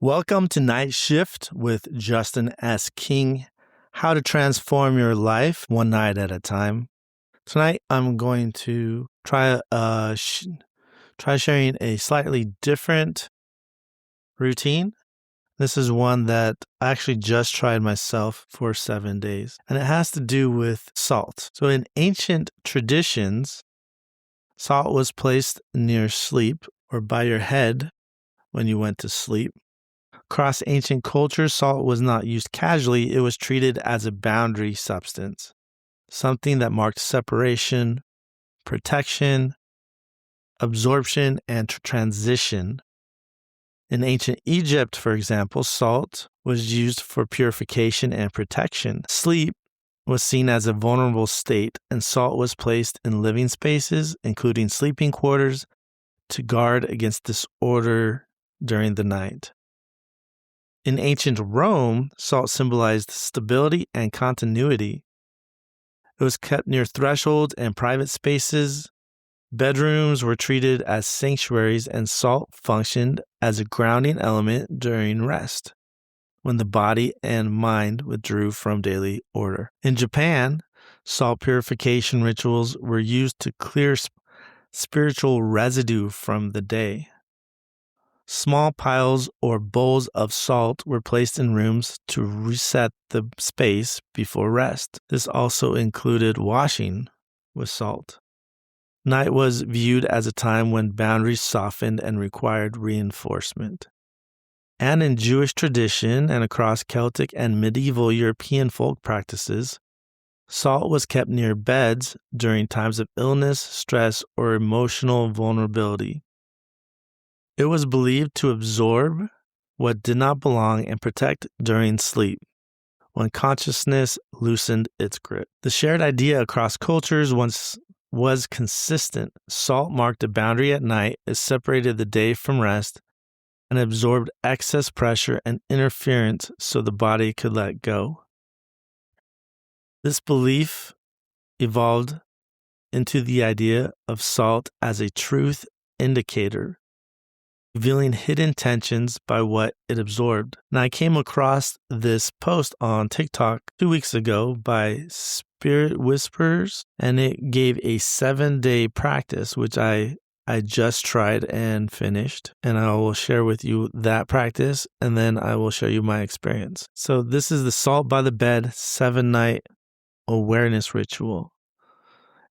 Welcome to Night Shift with Justin S. King. How to transform your life one night at a time. Tonight, I'm going to try sharing a slightly different routine. This is one that I actually just tried myself for 7 days, and it has to do with salt. So in ancient traditions, salt was placed near sleep or by your head when you went to sleep. Across ancient cultures, salt was not used casually. It was treated as a boundary substance, something that marked separation, protection, absorption, and transition. In ancient Egypt, for example, salt was used for purification and protection. Sleep was seen as a vulnerable state, and salt was placed in living spaces, including sleeping quarters, to guard against disorder during the night. In ancient Rome, salt symbolized stability and continuity. It was kept near thresholds and private spaces. Bedrooms were treated as sanctuaries, and salt functioned as a grounding element during rest, when the body and mind withdrew from daily order. In Japan, salt purification rituals were used to clear spiritual residue from the day. Small piles or bowls of salt were placed in rooms to reset the space before rest. This also included washing with salt. Night was viewed as a time when boundaries softened and required reinforcement. And in Jewish tradition and across Celtic and medieval European folk practices, salt was kept near beds during times of illness, stress, or emotional vulnerability. It was believed to absorb what did not belong and protect during sleep, when consciousness loosened its grip. The shared idea across cultures once was consistent. Salt marked a boundary at night. It separated the day from rest and absorbed excess pressure and interference so the body could let go. This belief evolved into the idea of salt as a truth indicator, revealing hidden tensions by what it absorbed. And I came across this post on TikTok 2 weeks ago by Spirit Whispers, and it gave a 7-day practice, which I just tried and finished. And I will share with you that practice, and then I will show you my experience. So this is the Salt by the Bed 7-night awareness ritual.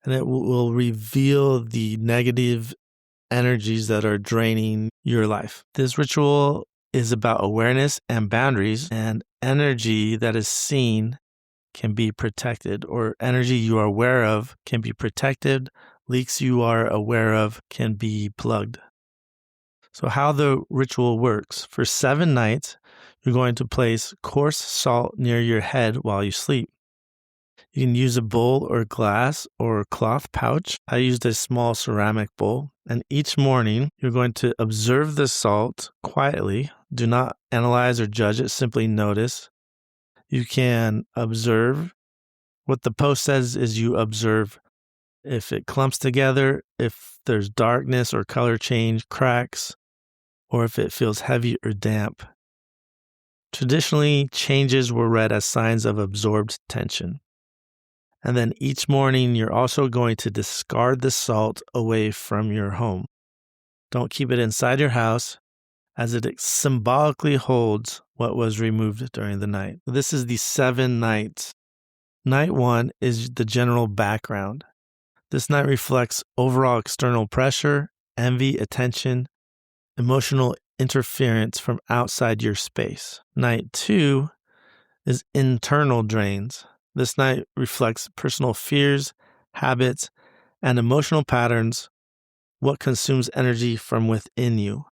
And it will reveal the negative energies that are draining your life. This ritual is about awareness and boundaries, and energy that is seen can be protected, or energy you are aware of can be protected. Leaks you are aware of can be plugged. So how the ritual works: for 7 nights, you're going to place coarse salt near your head while you sleep. You can use a bowl or glass or cloth pouch. I used a small ceramic bowl. And each morning, you're going to observe the salt quietly. Do not analyze or judge it. Simply notice. You can observe. What the post says is you observe if it clumps together, if there's darkness or color change, cracks, or if it feels heavy or damp. Traditionally, changes were read as signs of absorbed tension. And then each morning, you're also going to discard the salt away from your home. Don't keep it inside your house, as it symbolically holds what was removed during the night. This is the 7 nights. Night 1 is the general background. This night reflects overall external pressure, envy, attention, emotional interference from outside your space. Night 2 is internal drains. This night reflects personal fears, habits, and emotional patterns, what consumes energy from within you.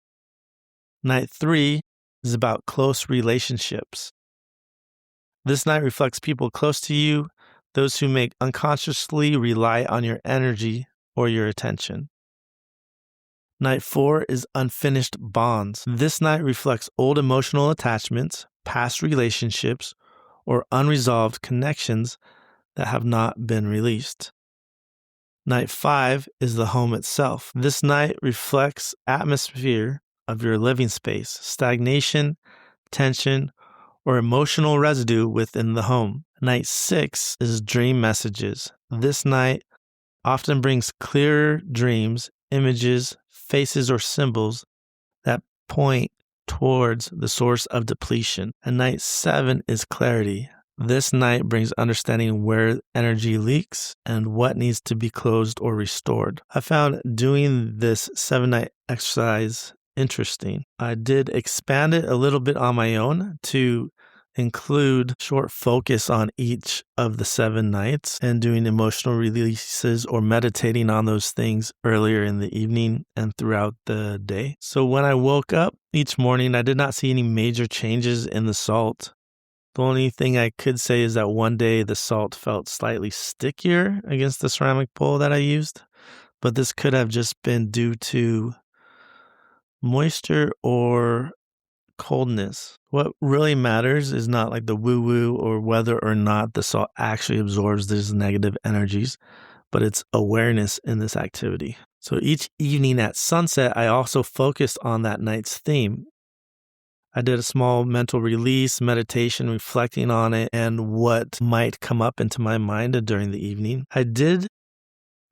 Night 3 is about close relationships. This night reflects people close to you, those who may unconsciously rely on your energy or your attention. Night 4 is unfinished bonds. This night reflects old emotional attachments, past relationships, or unresolved connections that have not been released. Night 5 is the home itself. This night reflects atmosphere of your living space, stagnation, tension, or emotional residue within the home. Night 6 is dream messages. This night often brings clearer dreams, images, faces, or symbols that point towards the source of depletion. And night 7 is clarity. This night brings understanding where energy leaks and what needs to be closed or restored. I found doing this 7-night exercise interesting. I did expand it a little bit on my own to include short focus on each of the 7 nights and doing emotional releases or meditating on those things earlier in the evening and throughout the day. So when I woke up each morning, I did not see any major changes in the salt. The only thing I could say is that one day the salt felt slightly stickier against the ceramic bowl that I used, but this could have just been due to moisture or coldness. What really matters is not like the woo-woo or whether or not the salt actually absorbs these negative energies, but it's awareness in this activity. So each evening at sunset, I also focused on that night's theme. I did a small mental release, meditation, reflecting on it and what might come up into my mind during the evening. I did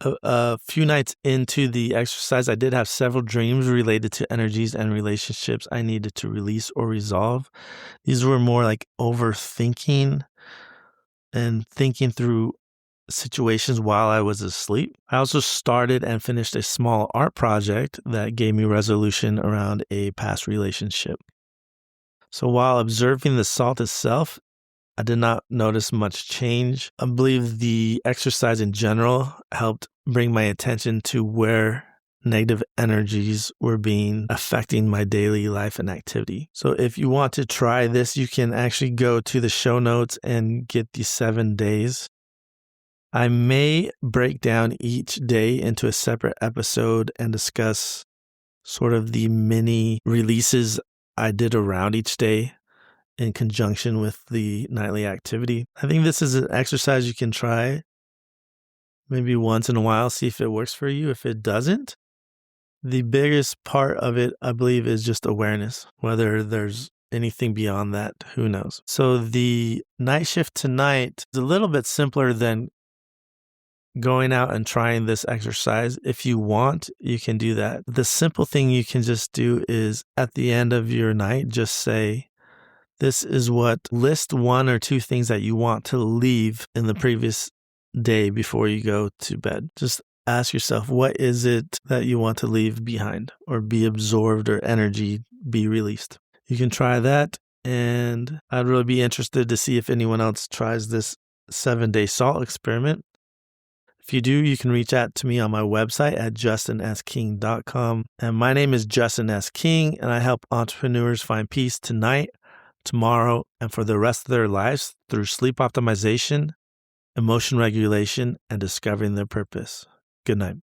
a few nights into the exercise, I did have several dreams related to energies and relationships I needed to release or resolve. These were more like overthinking and thinking through situations while I was asleep. I also started and finished a small art project that gave me resolution around a past relationship. So while observing the salt itself, I did not notice much change. I believe the exercise in general helped bring my attention to where negative energies were affecting my daily life and activity. So if you want to try this, you can actually go to the show notes and get the 7 days. I may break down each day into a separate episode and discuss sort of the mini releases I did around each day in conjunction with the nightly activity. I think this is an exercise you can try maybe once in a while, see if it works for you. If it doesn't, the biggest part of it, I believe, is just awareness. Whether there's anything beyond that, who knows? So the night shift tonight is a little bit simpler than going out and trying this exercise. If you want, you can do that. The simple thing you can just do is at the end of your night, just say, list 1 or 2 things that you want to leave in the previous day before you go to bed. Just ask yourself, what is it that you want to leave behind or be absorbed or energy be released? You can try that, and I'd really be interested to see if anyone else tries this 7-day salt experiment. If you do, you can reach out to me on my website at justin.sking.com. And my name is Justin S. King, and I help entrepreneurs find peace tonight, tomorrow, and for the rest of their lives through sleep optimization, emotion regulation, and discovering their purpose. Good night.